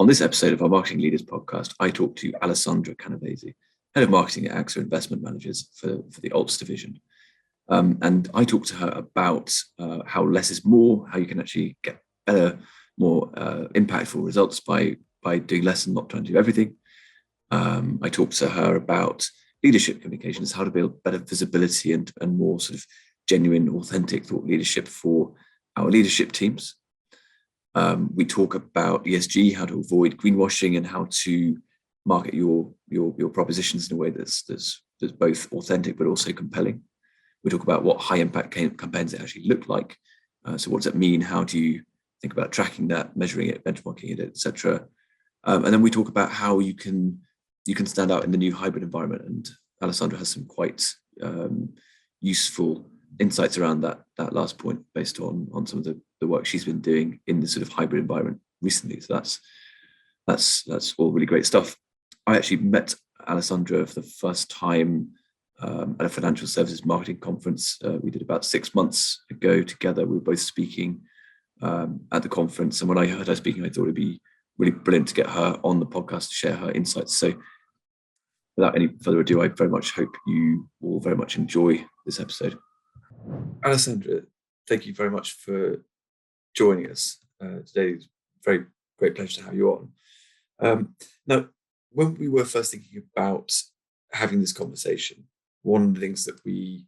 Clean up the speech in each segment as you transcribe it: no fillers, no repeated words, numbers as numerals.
this episode of our Marketing Leaders podcast, I talked to Alessandra Canavesi, Head of Marketing at AXA Investment Managers for the Alts division. And I talked to her about how less is more, how you can actually get better, more impactful results by doing less and not trying to do everything. I talked to her about leadership communications, how to build better visibility and more sort of genuine, authentic thought leadership for our leadership teams. We talk about ESG, how to avoid greenwashing, and how to market your propositions in a way that's both authentic but also compelling. We talk about what high impact campaigns actually look like. So what does that mean? How do you think about tracking that, measuring it, benchmarking it, etc. And then we talk about how you can stand out in the new hybrid environment. And Alessandra has some quite useful insights around that last point based on some of the work she's been doing in the sort of hybrid environment recently. So that's all really great stuff. I actually met Alessandra for the first time at a financial services marketing conference we did about 6 months ago together. We were both speaking at the conference, and when I heard her speaking, I thought it'd be really brilliant to get her on the podcast to share her insights. So without any further ado, I very much hope you all very much enjoy this episode. Alessandra, thank you very much for joining us today. It's a very great pleasure to have you on. Now, when we were first thinking about having this conversation, one of the things that we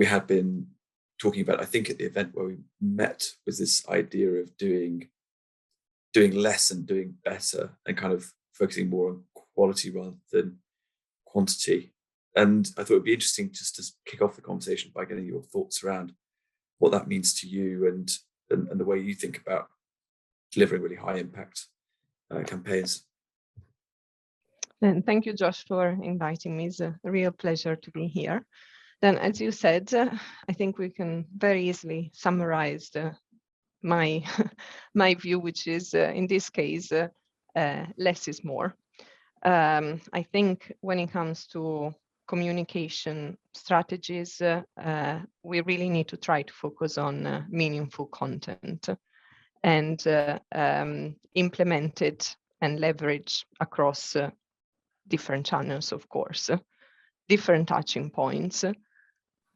had been talking about, I think at the event where we met, was this idea of doing less and doing better, and kind of focusing more on quality rather than quantity. And I thought it'd be interesting just to kick off the conversation by getting your thoughts around what that means to you and the way you think about delivering really high impact campaigns. And thank you, Josh, for inviting me. It's a real pleasure to be here. Then, as you said, I think we can very easily summarize my view, which is in this case, less is more. I think when it comes to communication strategies, we really need to try to focus on meaningful content and implement it and leverage across different channels, of course, different touching points.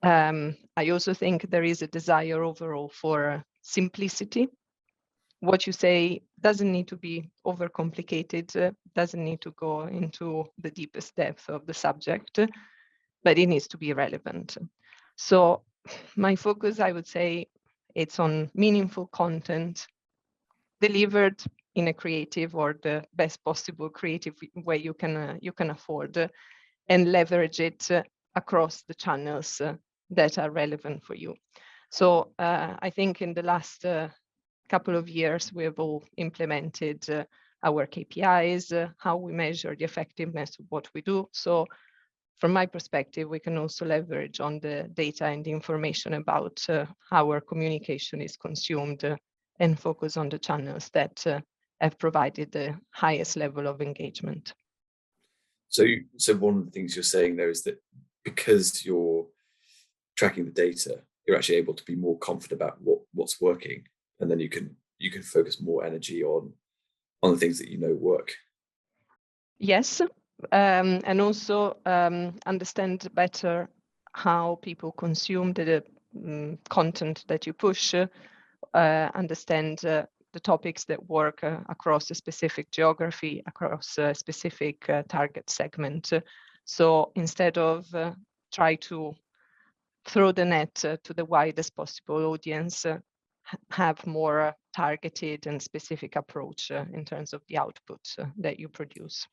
I also think there is a desire overall for simplicity. What you say doesn't need to be overcomplicated, doesn't need to go into the deepest depth of the subject, but it needs to be relevant. So my focus, I would say, it's on meaningful content delivered in a creative or the best possible creative way you can afford, and leverage it across the channels that are relevant for you. So I think in the last couple of years, we have all implemented our KPIs, how we measure the effectiveness of what we do. So from my perspective, we can also leverage on the data and the information about how our communication is consumed and focus on the channels that have provided the highest level of engagement. So one of the things you're saying there is that because you're tracking the data, you're actually able to be more confident about what's working, and then you can focus more energy on the things that you know work. Yes, and also understand better how people consume the content that you push, understand the topics that work across a specific geography, across a specific target segment. So instead of try to throw the net to the widest possible audience, have more targeted and specific approach in terms of the output that you produce.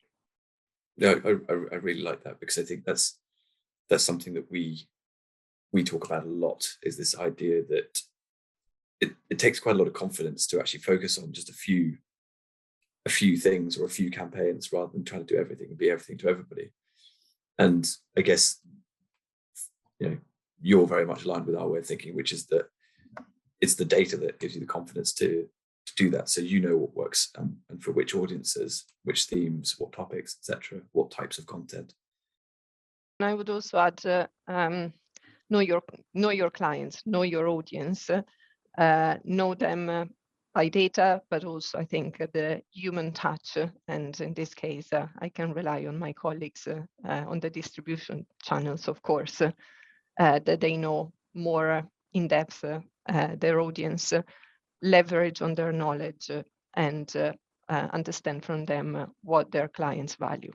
No, I really like that, because I think that's something that we talk about a lot, is this idea that it takes quite a lot of confidence to actually focus on just a few things or a few campaigns, rather than trying to do everything and be everything to everybody. And I guess, you're very much aligned with our way of thinking, which is that it's the data that gives you the confidence to do that. So you know what works and for which audiences, which themes, what topics, etc., what types of content. And I would also add, know your clients, know your audience, know them by data, but also I think the human touch. And in this case, I can rely on my colleagues on the distribution channels, of course, that they know more in depth their audience, leverage on their knowledge, and understand from them what their clients value.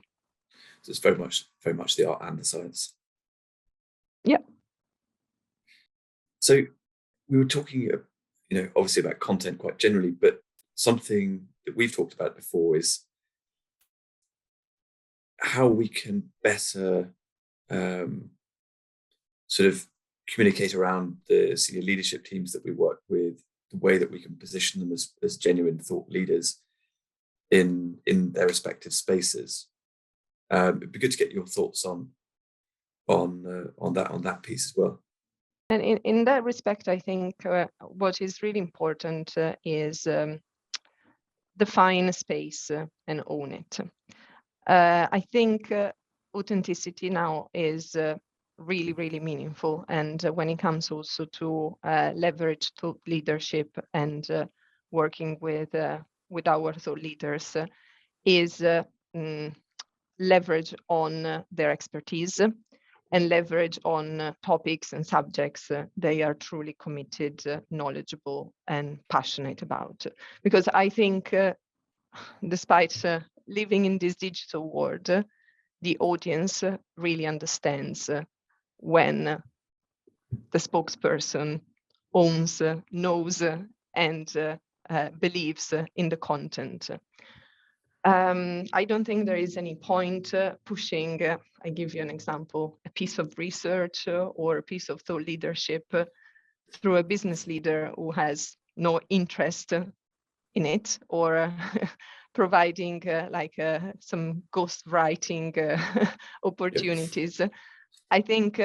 So it's very much the art and the science. Yeah. So we were talking, obviously about content quite generally, but something that we've talked about before is how we can better sort of communicate around the senior leadership teams that we work with, the way that we can position them as genuine thought leaders in their respective spaces. It'd be good to get your thoughts on that piece as well. And in that respect, I think what is really important is define a space and own it. I think authenticity now is really, really meaningful. And when it comes also to leverage thought leadership and working with our thought leaders, is leverage on their expertise and leverage on topics and subjects they are truly committed, knowledgeable, and passionate about. Because I think, despite living in this digital world, the audience really understands when the spokesperson owns, knows, and believes in the content. I don't think there is any point pushing, I give you an example, a piece of research or a piece of thought leadership through a business leader who has no interest in it, or providing some ghost writing opportunities. Yep. I think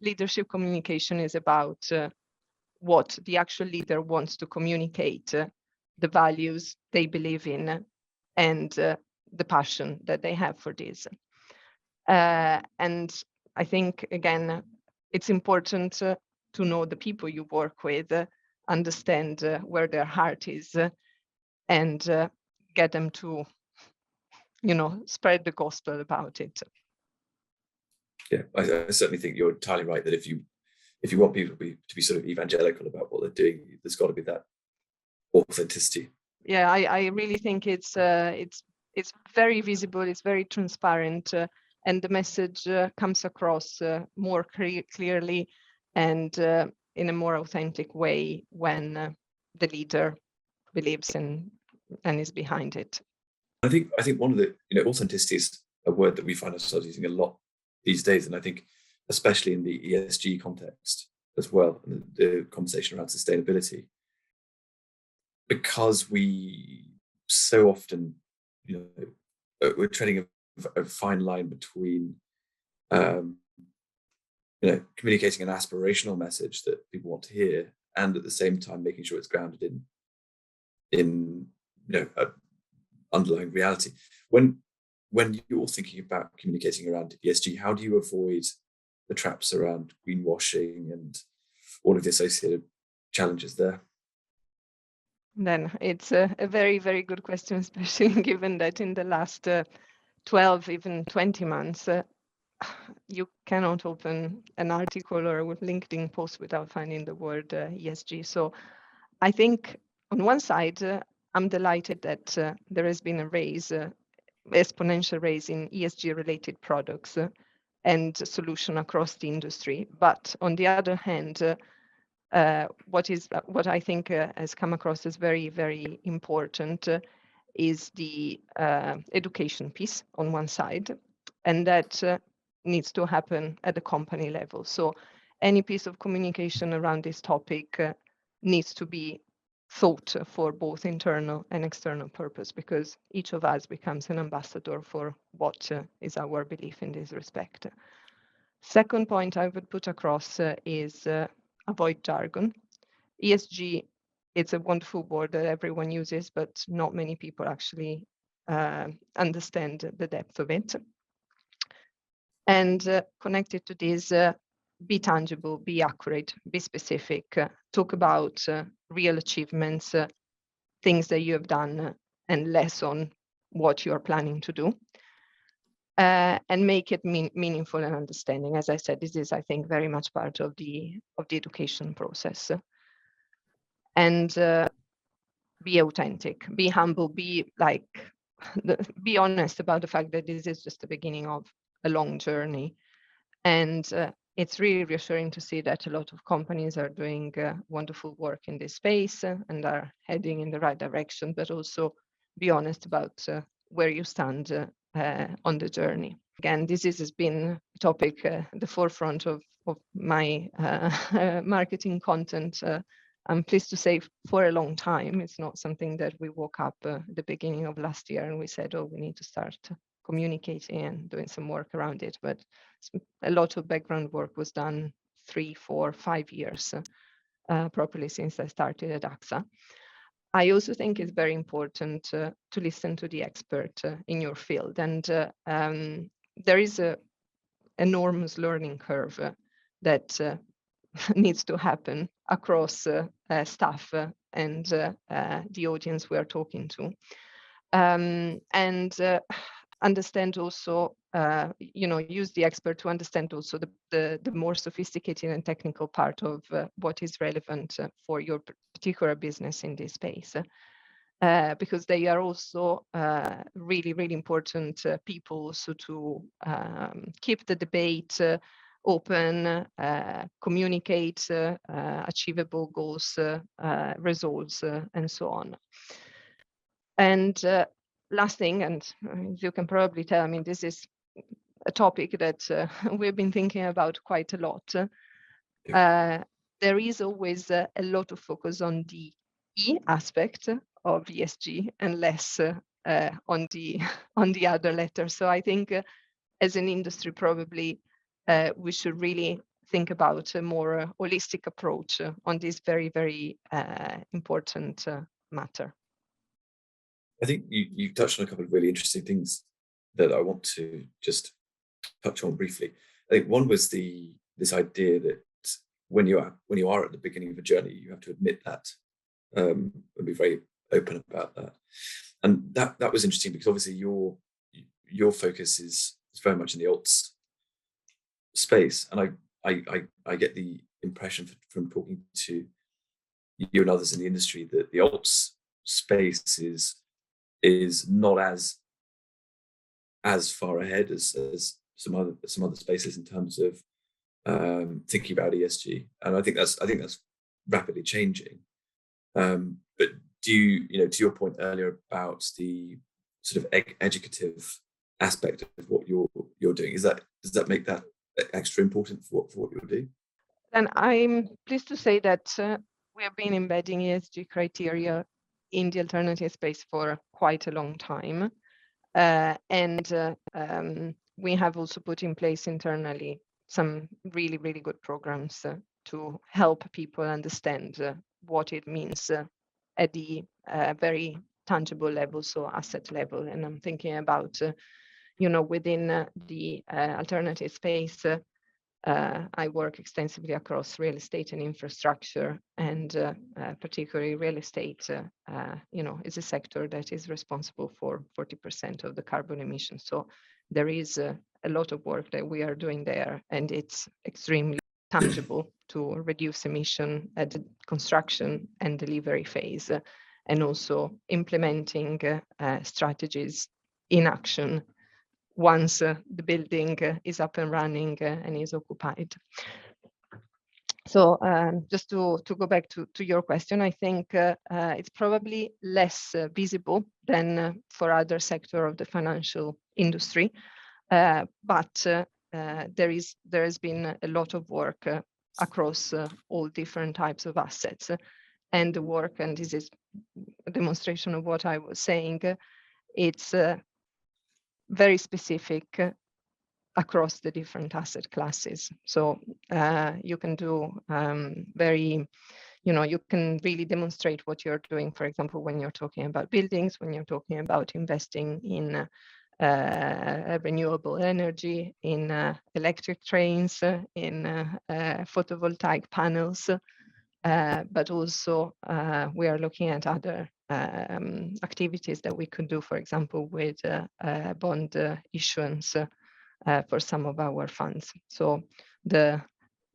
leadership communication is about what the actual leader wants to communicate, the values they believe in, and the passion that they have for this. And I think, again, it's important to know the people you work with, understand where their heart is, and get them to, spread the gospel about it. Yeah, I certainly think you're entirely right that if you want people to be sort of evangelical about what they're doing, there's got to be that authenticity. Yeah, I really think it's very visible, it's very transparent, and the message comes across more clearly and in a more authentic way when the leader believes and is behind it. I think one of the, authenticity is a word that we find ourselves using a lot these days, and I think especially in the ESG context as well, and the conversation around sustainability, because we so often, we're treading a fine line between, communicating an aspirational message that people want to hear, and at the same time making sure it's grounded in underlying reality. When you're thinking about communicating around ESG, how do you avoid the traps around greenwashing and all of the associated challenges there? Then it's a very, very good question, especially given that in the last 12, even 20 months, you cannot open an article or a LinkedIn post without finding the word ESG. So I think on one side, I'm delighted that there has been a raise, exponential raise in ESG related products and solution across the industry. But on the other hand, what I think has come across as very, very important is the education piece on one side, and that needs to happen at the company level. So any piece of communication around this topic needs to be thought for both internal and external purpose, because each of us becomes an ambassador for what is our belief in this respect. Second point I would put across is avoid jargon. ESG, it's a wonderful word that everyone uses, but not many people actually understand the depth of it. And connected to this, be tangible, be accurate, be specific, talk about real achievements, things that you have done and less on what you are planning to do. And make it meaningful and understanding. As I said, this is, I think, very much part of the education process. And be authentic, be humble, be honest about the fact that this is just the beginning of a long journey. And it's really reassuring to see that a lot of companies are doing wonderful work in this space and are heading in the right direction, but also be honest about where you stand on the journey. Again, this has been a topic at the forefront of my marketing content. I'm pleased to say for a long time. It's not something that we woke up at the beginning of last year and we said, oh, we need to start communicating and doing some work around it. But a lot of background work was done 3, 4, 5 years properly since I started at AXA. I also think it's very important to listen to the expert in your field. And there is an enormous learning curve that needs to happen across staff and the audience we are talking to. And understand also, use the expert to understand also the more sophisticated and technical part of what is relevant for your particular business in this space. Because they are also really, really important people so to keep the debate open, communicate achievable goals, results, and so on. And last thing, and you can probably tell, I mean, this is a topic that we've been thinking about quite a lot. There is always a lot of focus on the E aspect of ESG and less on the other letters. So I think as an industry, probably we should really think about a more holistic approach on this very, very important matter. I think you touched on a couple of really interesting things that I want to just touch on briefly. I think one was this idea that when you are at the beginning of a journey, you have to admit that and be very open about that. And that was interesting because obviously your focus is very much in the alts space, and I get the impression from talking to you and others in the industry that the alts space is not as far ahead as some other spaces in terms of thinking about ESG, and I think that's rapidly changing. But do you, to your point earlier about the sort of educative aspect of what you're doing, does that make that extra important for what you're doing? And I'm pleased to say that we have been embedding ESG criteria in the alternative space for quite a long time. And we have also put in place internally some really, really good programs to help people understand what it means at the very tangible level, so asset level. And I'm thinking about, within the alternative space, I work extensively across real estate and infrastructure, and particularly real estate, is a sector that is responsible for 40% of the carbon emissions. So there is a lot of work that we are doing there, and it's extremely tangible to reduce emission at the construction and delivery phase, and also implementing strategies in action once the building is up and running and is occupied. So just to go back to your question, I think it's probably less visible than for other sector of the financial industry, but there has been a lot of work across all different types of assets, and the work, and this is a demonstration of what I was saying, it's very specific across the different asset classes. So you can do you can really demonstrate what you're doing, for example, when you're talking about buildings, when you're talking about investing in renewable energy, in electric trains, in photovoltaic panels, but also we are looking at other activities that we could do, for example, with bond issuance for some of our funds. So the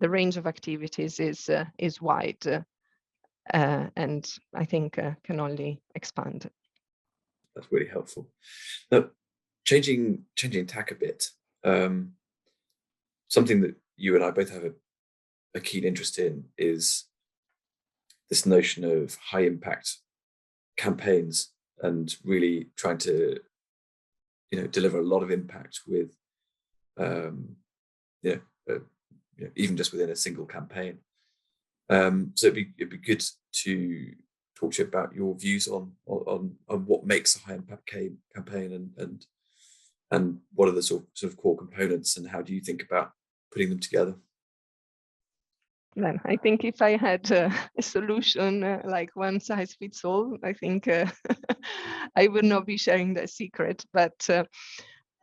range of activities is wide, and I think can only expand. That's really helpful. Now, changing tack a bit, something that you and I both have a keen interest in is this notion of high impact campaigns and really trying to, deliver a lot of impact with, even just within a single campaign. So it'd be good to talk to you about your views on what makes a high impact campaign and what are the sort of core components, and how do you think about putting them together? Then I think if I had a solution like one size fits all, I think I would not be sharing that secret. But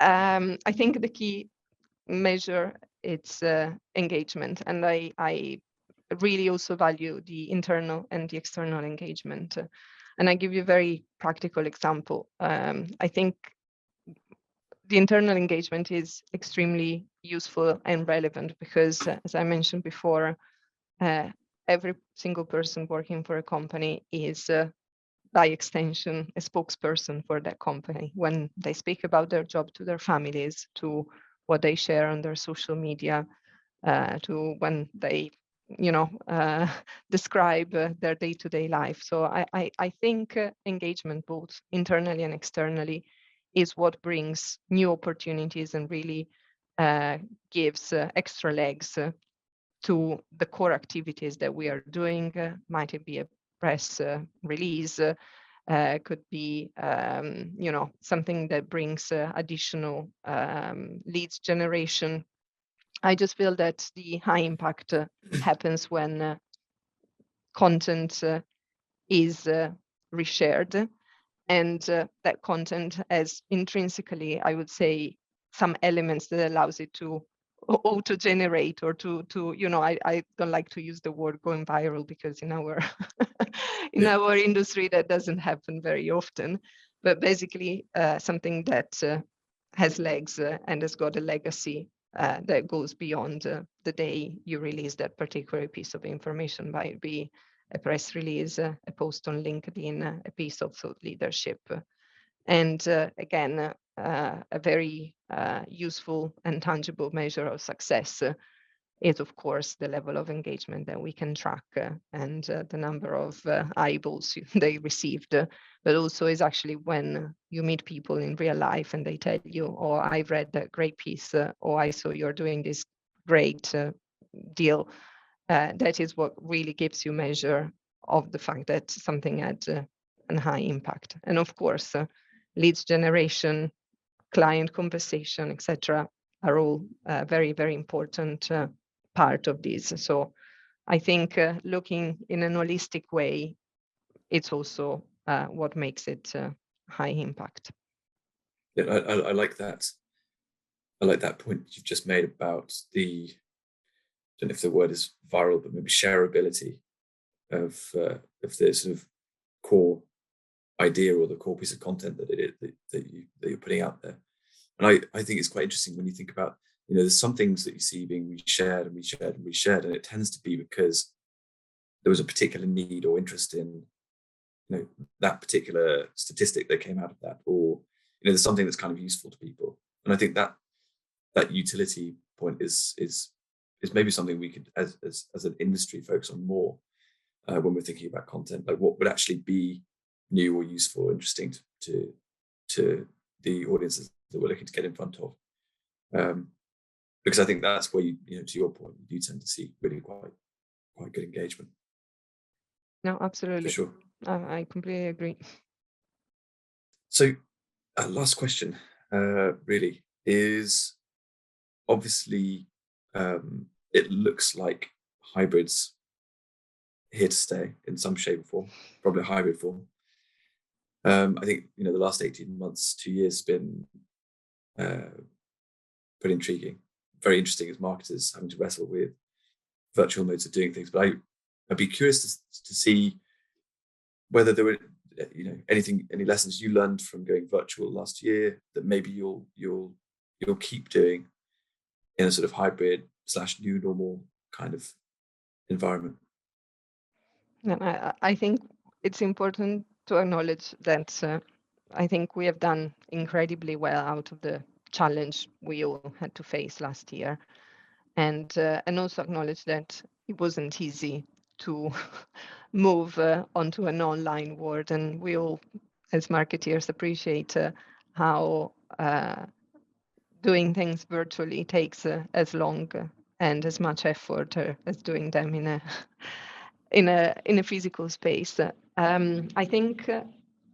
I think the key measure it's engagement, and I really also value the internal and the external engagement. And I give you a very practical example. I think the internal engagement is extremely useful and relevant because, as I mentioned before, every single person working for a company is, by extension, a spokesperson for that company when they speak about their job to their families, to what they share on their social media, to when they, describe their day-to-day life. So I think engagement, both internally and externally, is what brings new opportunities and really gives extra legs to the core activities that we are doing. Might it be a press release, could be something that brings additional leads generation. I just feel that the high impact happens when content is reshared, and that content has intrinsically, I would say, some elements that allows it to auto-generate or to I don't like to use the word going viral because in our in our industry that doesn't happen very often, but basically something that has legs and has got a legacy that goes beyond the day you release that particular piece of information, might be a press release, a post on LinkedIn, a piece of thought leadership. And again, a very useful and tangible measure of success is, of course, the level of engagement that we can track and the number of eyeballs they received. But also is actually when you meet people in real life and they tell you, oh, I read that great piece, or I saw you're doing this great deal. That is what really gives you measure of the fact that something had a high impact. And of course, leads generation, client conversation, etc., are all very, very important part of this. So I think looking in an holistic way, it's also what makes it high impact. Yeah, I like that. I like that point you've just made about the, I don't know if the word is viral, but maybe shareability of the sort of core idea or the core piece of content that you're putting out there. And I think it's quite interesting when you think about, there's some things that you see being reshared and reshared and reshared, and it tends to be because there was a particular need or interest in, that particular statistic that came out of that, or there's something that's kind of useful to people. And I think that utility point is maybe something we could, as an industry, focus on more when we're thinking about content, like what would actually be new or useful or interesting to the audiences that we're looking to get in front of. Because I think that's where to your point, you tend to see really quite good engagement. No, absolutely. For sure. I completely agree. So last question really is, obviously it looks like hybrids here to stay in some shape or form, probably a hybrid form. I think the last 18 months, 2 years has been pretty intriguing, very interesting as marketers having to wrestle with virtual modes of doing things. But I'd be curious to see whether there were any lessons you learned from going virtual last year that maybe you'll keep doing in a sort of hybrid / new normal kind of environment? And I think it's important to acknowledge that I think we have done incredibly well out of the challenge we all had to face last year, and also acknowledge that it wasn't easy to move onto an online world, and we all, as marketeers, appreciate how doing things virtually takes as long and as much effort as doing them in a in a physical space. I think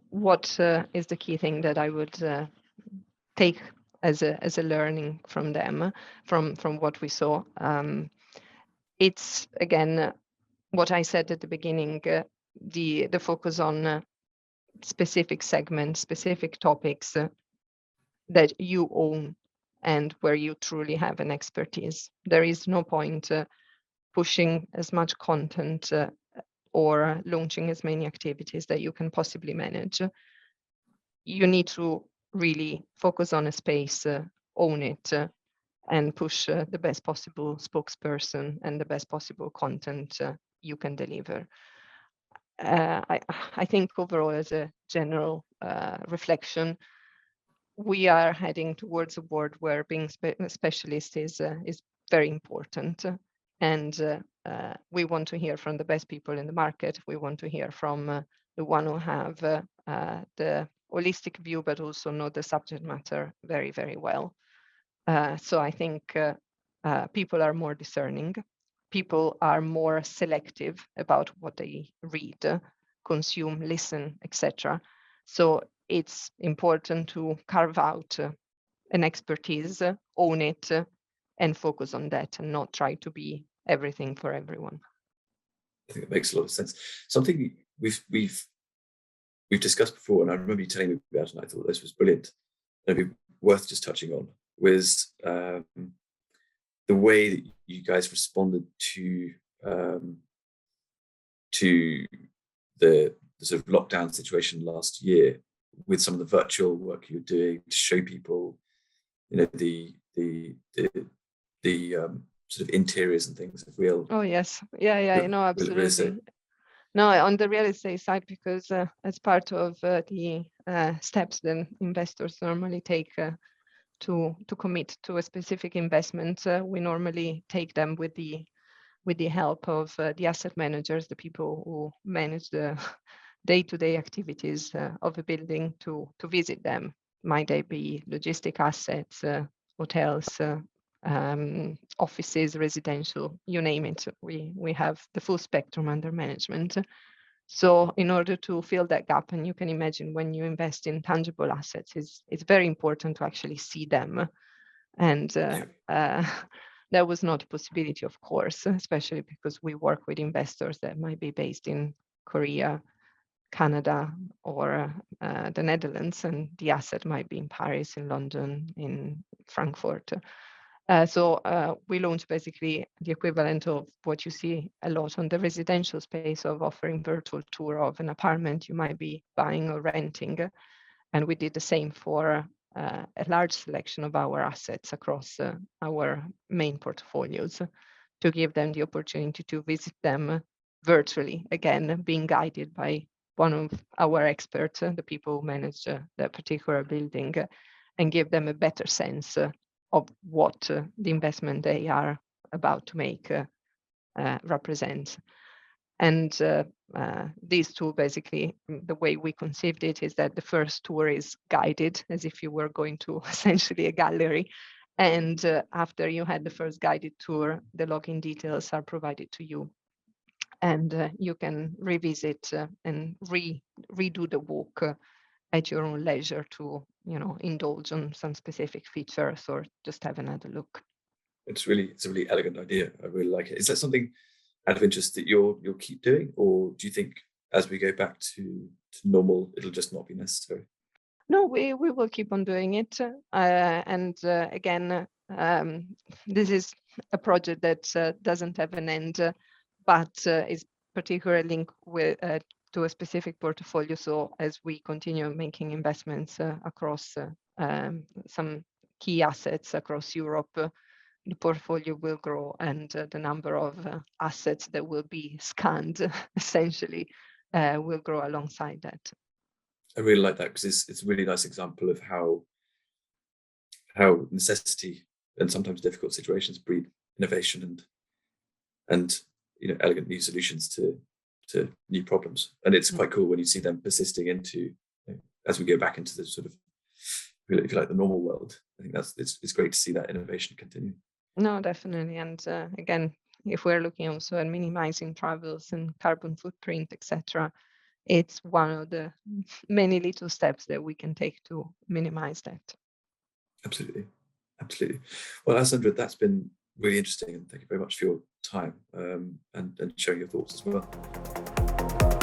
what is the key thing that I would take as a learning from them, from what we saw. It's again what I said at the beginning, the focus on specific segments, specific topics that you own and where you truly have an expertise. There is no point pushing as much content or launching as many activities that you can possibly manage. You need to really focus on a space, own it, and push the best possible spokesperson and the best possible content you can deliver. I think overall, as a general reflection, we are heading towards a world where being a specialist is very important, and we want to hear from the best people in the market. We want to hear from the one who have the holistic view, but also know the subject matter very, very well. So I think people are more discerning. People are more selective about what they read, consume, listen, etc. So it's important to carve out an expertise, own it, and focus on that, and not try to be everything for everyone. I think it makes a lot of sense. Something we've discussed before, and I remember you telling me about it, and I thought this was brilliant. It'd be worth just touching on was the way that you guys responded to the sort of lockdown situation last year, with some of the virtual work you're doing to show people, the sort of interiors and things of real. Oh yes, yeah, no, absolutely. No, on the real estate side, because as part of the steps that investors normally take to commit to a specific investment, we normally take them with the help of the asset managers, the people who manage the day-to-day activities of a building, to visit them. Might they be logistic assets, hotels, offices, residential, you name it. We have the full spectrum under management. So in order to fill that gap, and you can imagine when you invest in tangible assets, it's very important to actually see them. And there was not a possibility, of course, especially because we work with investors that might be based in Korea, Canada, or the Netherlands, and the asset might be in Paris, in London, in Frankfurt. So we launched basically the equivalent of what you see a lot on the residential space, of offering virtual tour of an apartment you might be buying or renting. And we did the same for a large selection of our assets across our main portfolios, to give them the opportunity to visit them virtually, again, being guided by one of our experts, the people who manage that particular building, and give them a better sense of what the investment they are about to make represents. And these two, basically, the way we conceived it is that the first tour is guided, as if you were going to essentially a gallery. And after you had the first guided tour, the login details are provided to you. And you can revisit and redo the walk at your own leisure to, indulge on some specific features or just have another look. It's a really elegant idea. I really like it. Is that something out of interest that you'll keep doing, or do you think as we go back to normal, it'll just not be necessary? No, we will keep on doing it. And again, this is a project that doesn't have an end, but is particularly linked with to a specific portfolio. So as we continue making investments across some key assets across Europe, the portfolio will grow, and the number of assets that will be scanned essentially will grow alongside that. I really like that, because it's a really nice example of how necessity and sometimes difficult situations breed innovation and elegant new solutions to new problems. And it's quite cool when you see them persisting into, as we go back into the sort of, if you like, the normal world. I think it's great to see that innovation continue. No, definitely. And again, if we're looking also at minimizing travels and carbon footprint, etc., it's one of the many little steps that we can take to minimize that. Absolutely. Well, Alessandra, that's been really interesting, and thank you very much for your time and sharing your thoughts as well.